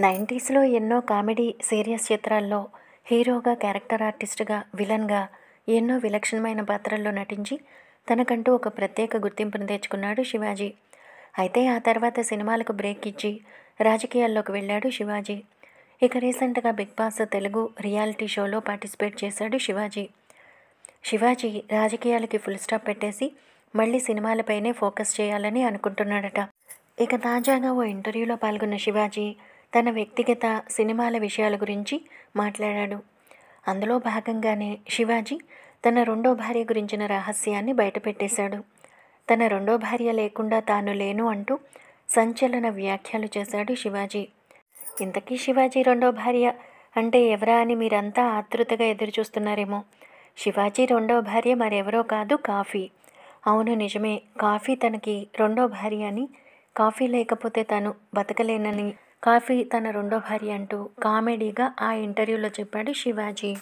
నైంటీస్లో ఎన్నో comedy serious చిత్రాల్లో హీరోగా, క్యారెక్టర్ ఆర్టిస్ట్గా, విలన్గా ఎన్నో విలక్షణమైన పాత్రల్లో నటించి తనకంటూ ఒక ప్రత్యేక గుర్తింపును తెచ్చుకున్నాడు శివాజీ. అయితే ఆ తర్వాత సినిమాలకు బ్రేక్ ఇచ్చి రాజకీయాల్లోకి వెళ్ళాడు శివాజీ. ఇక రీసెంట్గా బిగ్ బాస్ తెలుగు రియాలిటీ షోలో పార్టిసిపేట్ చేశాడు శివాజీ. శివాజీ రాజకీయాలకి ఫుల్ స్టాప్ పెట్టేసి మళ్ళీ సినిమాలపైనే ఫోకస్ చేయాలని అనుకుంటున్నాడట. ఇక తాజాగా ఓ ఇంటర్వ్యూలో పాల్గొన్న శివాజీ తన వ్యక్తిగత సినిమాల విషయాల గురించి మాట్లాడాడు. అందులో భాగంగానే శివాజీ తన రెండో భార్య గురించిన రహస్యాన్ని బయటపెట్టేశాడు. తన రెండో భార్య లేకుండా తాను లేను అంటూ సంచలన వ్యాఖ్యలు చేశాడు శివాజీ. ఇంతకీ శివాజీ రెండో భార్య అంటే ఎవరా అని మీరంతా ఆతృతగా ఎదురుచూస్తున్నారేమో. శివాజీ రెండో భార్య మరెవరో కాదు, కాఫీ. అవును, నిజమే, కాఫీ తనకి రెండో భార్య అని, కాఫీ లేకపోతే తను బతకలేనని కాఫీ తన రెండో భార్య అంటూ కామెడీగా ఆ ఇంటర్వ్యూలో చెప్పాడు శివాజీ.